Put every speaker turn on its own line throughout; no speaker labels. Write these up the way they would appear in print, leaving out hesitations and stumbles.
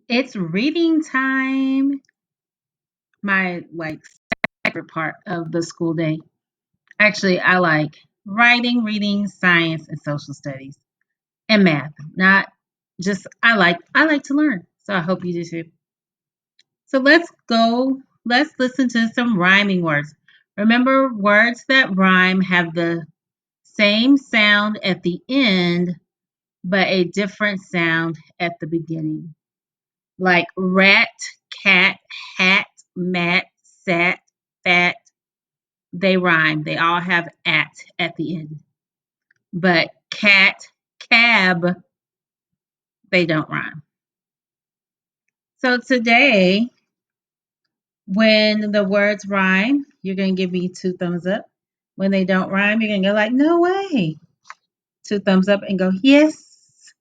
It's reading time. My favorite part of the school day. Actually, I like writing, reading, science, and social studies and math. Not just I like to learn. So I hope you do too. So let's go. Let's listen to some rhyming words. Remember, words that rhyme have the same sound at the end, but a different sound at the beginning. Like rat, cat, hat, mat, sat, fat. They rhyme. They all have at the end. But cat, cab, they don't rhyme. So today, when the words rhyme, you're going to give me two thumbs up. When they don't rhyme, you're going to go like, no way. Two thumbs up and go, yes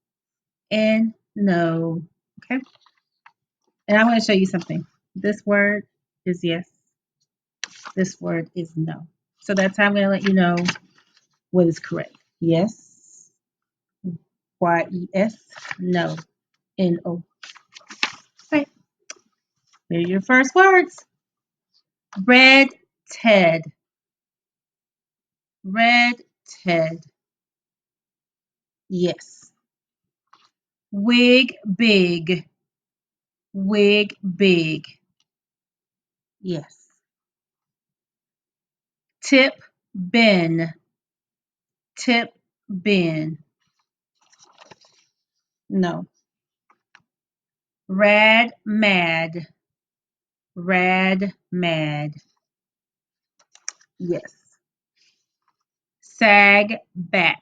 and no. Okay. And I'm going to show you something. This word is yes. This word is no. So that's how I'm going to let you know what is correct. Yes, yes, no, no. Okay. Here are your first words. Red Ted. Red Ted. Yes. Wig big. Wig big. Yes. Tip Ben. Tip Ben. No. Rad mad. Rad mad. Yes. Sag bat.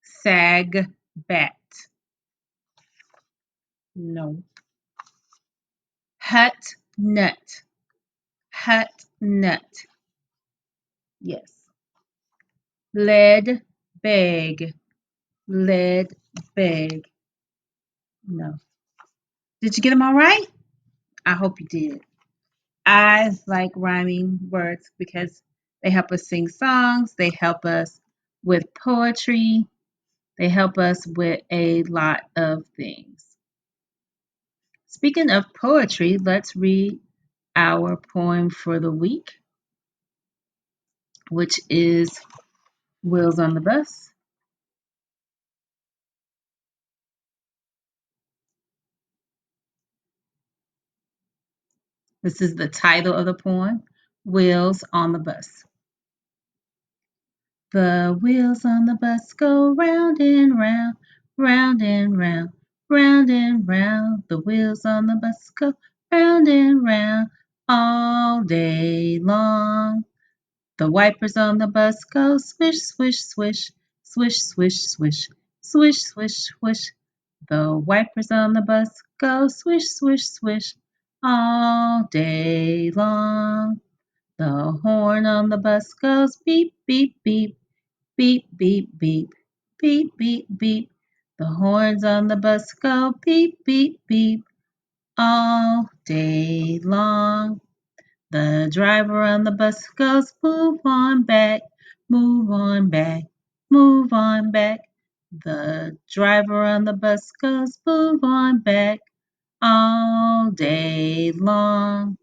Sag bat. No. Hut nut. Hut nut. Yes. Lead bag. Lead bag. No. Did you get them all right? I hope you did. I like rhyming words because they help us sing songs, they help us with poetry, they help us with a lot of things. Speaking of poetry, let's read our poem for the week, which is Wheels on the Bus. This is the title of the poem, Wheels on the Bus. The wheels on the bus go round and round, round and round, round and round. The wheels on the bus go round and round all day long. The wipers on the bus go swish, swish, swish, swish, swish, swish, swish, swish, swish. The wipers on the bus go swish, swish, swish all day long. The horn on the bus goes beep, beep, beep, beep, beep, beep, beep, beep, beep. The horns on the bus go beep, beep, beep all day long. The driver on the bus goes move on back, move on back, move on back. The driver on the bus goes move on back all day long.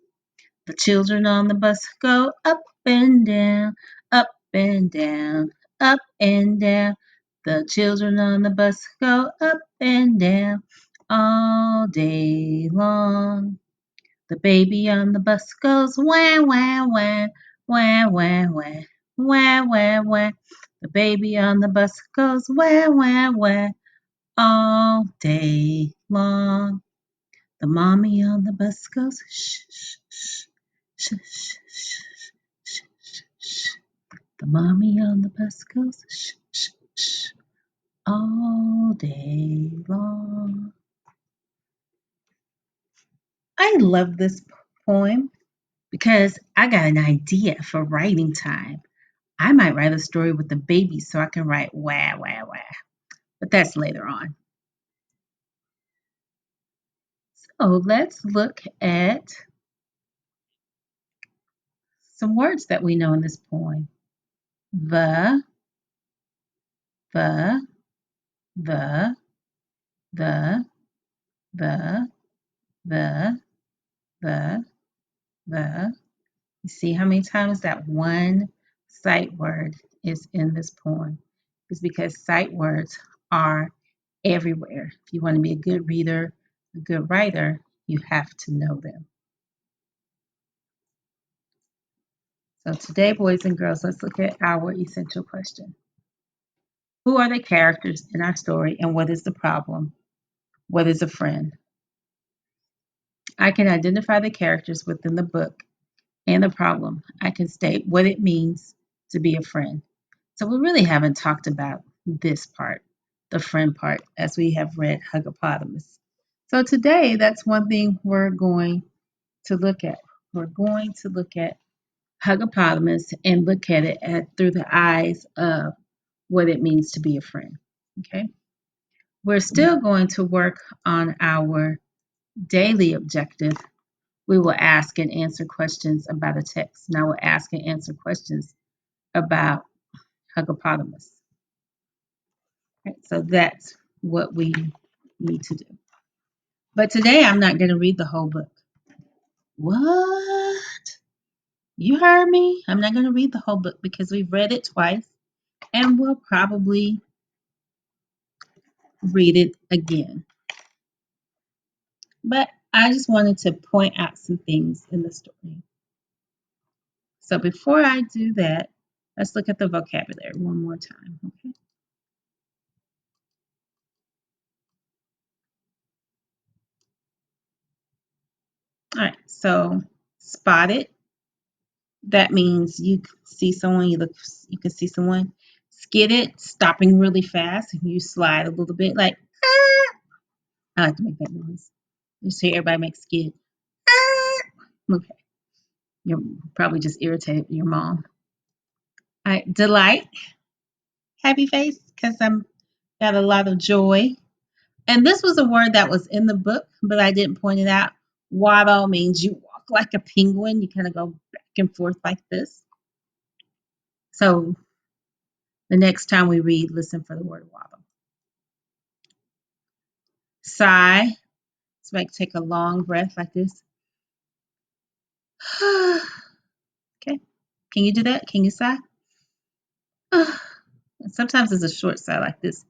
The children on the bus go up and down, up and down, up and down. The children on the bus go up and down all day long. The baby on the bus goes wah, wah, wah, wah, wah, wah, wah, wah, wah. The baby on the bus goes wah, wah, wah all day long. The mommy on the bus goes shh, shh, shh, shh, shh, shh, shh, shh, shh. The mommy on the bus goes shh, shh, shh, all day long. I love this poem because I got an idea for writing time. I might write a story with the baby so I can write wah, wah, wah. But that's later on. So let's look at some words that we know in this poem. The, the, the, the, the, the, the. You see how many times that one sight word is in this poem? It's because sight words are everywhere. If you want to be a good reader, a good writer, you have to know them. So today, boys and girls, let's look at our essential question. Who are the characters in our story and what is the problem? What is a friend? I can identify the characters within the book and the problem. I can state what it means to be a friend. So we really haven't talked about this part, the friend part, as we have read Huggopotamus. So today, that's one thing we're going to look at. We're going to look at Huggopotamus and look at it through the eyes of what it means to be a friend. Okay. We're still going to work on our daily objective. We will ask and answer questions about a text. Now we'll ask and answer questions about Huggopotamus. Okay, so that's what we need to do. But today I'm not going to read the whole book. What? You heard me? I'm not going to read the whole book because we've read it twice and we'll probably read it again. But I just wanted to point out some things in the story. So before I do that, let's look at the vocabulary one more time. Okay. All right. So spotted, that means you see someone, you can see someone. Skidded, stopping really fast, and you slide a little bit like, ah! I like to make that noise. You see everybody make skid. Ah! Okay. You're probably just irritated your mom. All right. Delight, happy face, because I'm got a lot of joy. And this was a word that was in the book, but I didn't point it out. Waddle means you walk like a penguin. You kind of go back and forth like this. So the next time we read, listen for the word waddle. Sigh. So like take a long breath like this. Okay. Can you do that? Can you sigh? Sometimes it's a short sigh like this.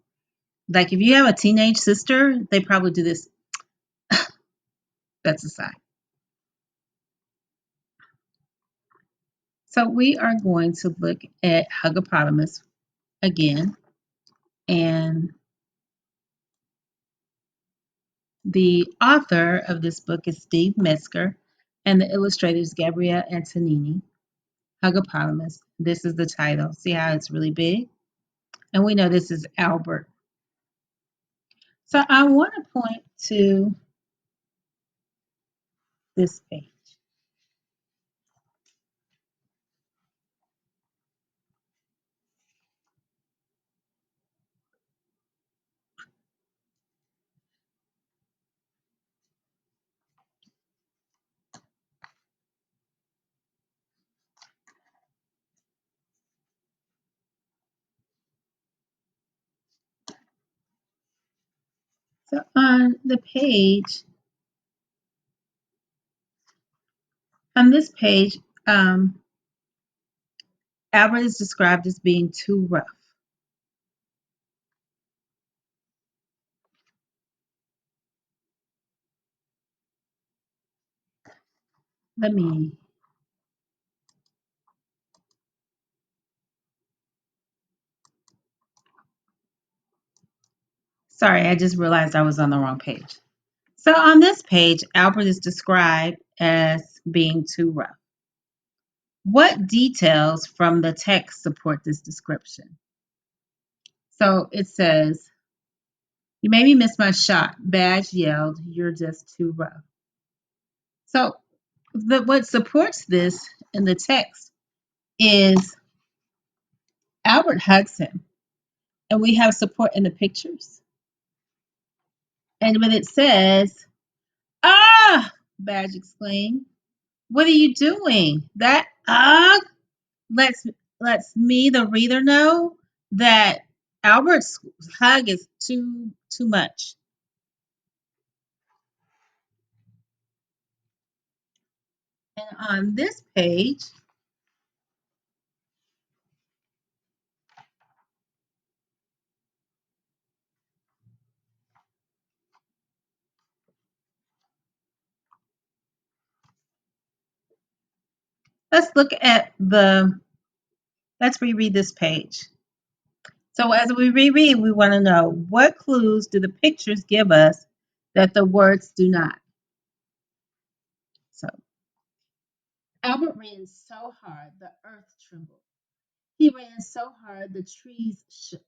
Like if you have a teenage sister, they probably do this. That's a sigh. So we are going to look at Huggopotamus again. And the author of this book is Steve Metzger, and the illustrator is Gabriele Antonini. Huggopotamus. This is the title. See how it's really big? And we know this is Albert. So I want to point to this page. So on this page, Albert is described as being too rough. Let me. Sorry, I just realized I was on the wrong page. So on this page, Albert is described as being too rough. What details from the text support this description? So it says, "You made me miss my shot." Badge yelled, "You're just too rough." So what supports this in the text is Albert hugs him, and we have support in the pictures. And when it says, "Ah!" Badge exclaimed, "What are you doing?" That lets me, the reader, know that Albert's hug is too much. And on this page, let's look at let's reread this page. So as we reread, we want to know, what clues do the pictures give us that the words do not? So Albert ran so hard the earth trembled. He ran so hard the trees shook.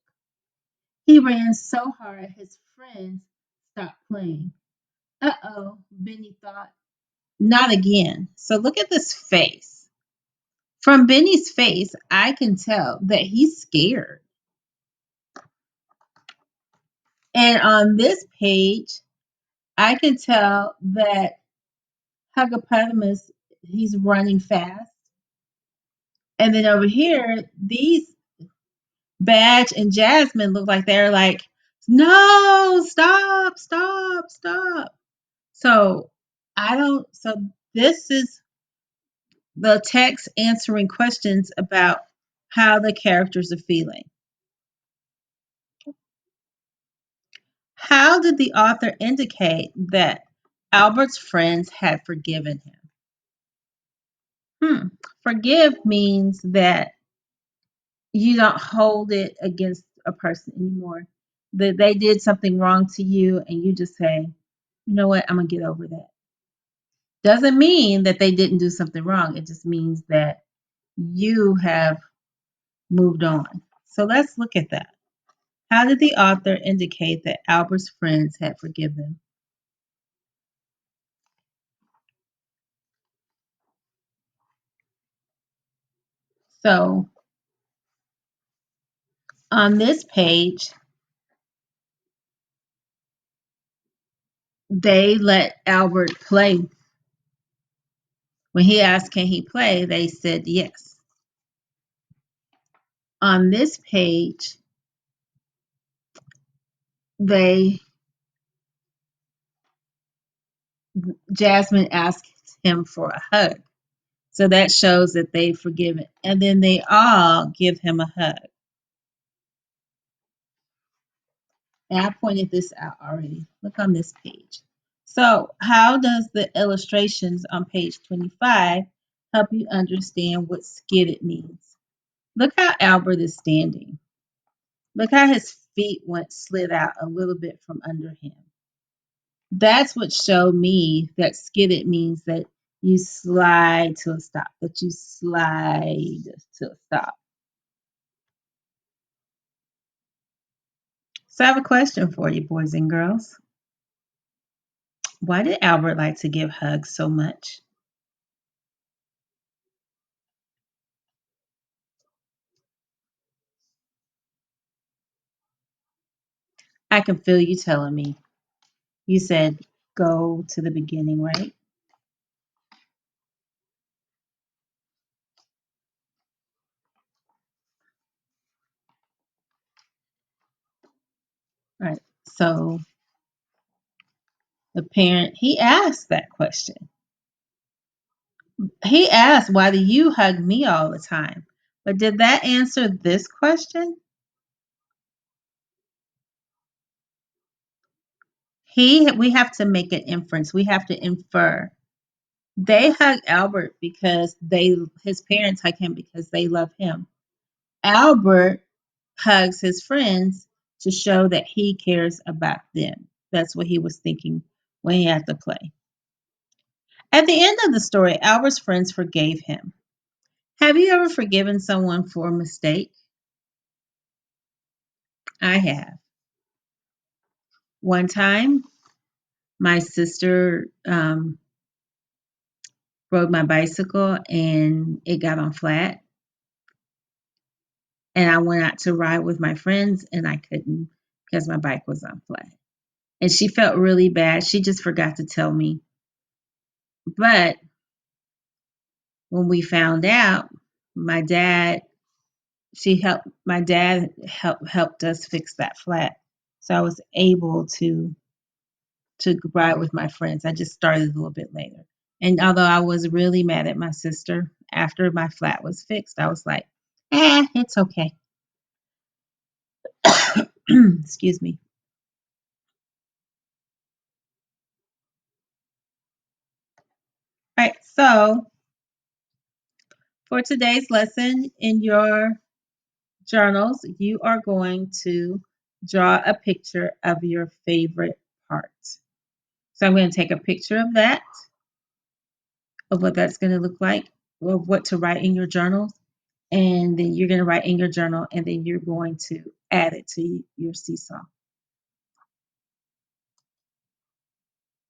He ran so hard his friends stopped playing. Uh-oh, Benny thought. Not again. So look at this face. From Benny's face, I can tell that he's scared. And on this page, I can tell that Huggopotamus, he's running fast. And then over here, these Badge and Jasmine look like they're like, no, stop, stop, stop. So so this is the text answering questions about how the characters are feeling. How did the author indicate that Albert's friends had forgiven him? Forgive means that you don't hold it against a person anymore. That they did something wrong to you and you just say, you know what, I'm going to get over that. Doesn't mean that they didn't do something wrong. It just means that you have moved on. So let's look at that. How did the author indicate that Albert's friends had forgiven him? So on this page, they let Albert play. When he asked, can he play? They said yes. On this page, they Jasmine asked him for a hug. So that shows that they've forgiven. And then they all give him a hug. And I pointed this out already. Look on this page. So how does the illustrations on page 25 help you understand what skidded means? Look how Albert is standing. Look how his feet slid out a little bit from under him. That's what showed me that skidded means that you slide to a stop, that you slide to a stop. So I have a question for you, boys and girls. Why did Albert like to give hugs so much? I can feel you telling me. You said go to the beginning, right? Right. So the parent, he asked that question. He asked, why do you hug me all the time? But did that answer this question? We have to make an inference. We have to infer. They hug Albert because his parents hug him because they love him. Albert hugs his friends to show that he cares about them. That's what he was thinking when he had to play. At the end of the story, Albert's friends forgave him. Have you ever forgiven someone for a mistake? I have. One time, my sister rode my bicycle and it got on flat. And I went out to ride with my friends and I couldn't because my bike was on flat. And she felt really bad. She just forgot to tell me. But when we found out, my dad, my dad helped us fix that flat. So I was able to ride with my friends. I just started a little bit later. And although I was really mad at my sister after my flat was fixed, I was like, it's okay. Excuse me. All right, so for today's lesson in your journals, you are going to draw a picture of your favorite part. So I'm going to take a picture of that, of what that's going to look like, of what to write in your journals. And then you're going to write in your journal, and then you're going to add it to your seesaw.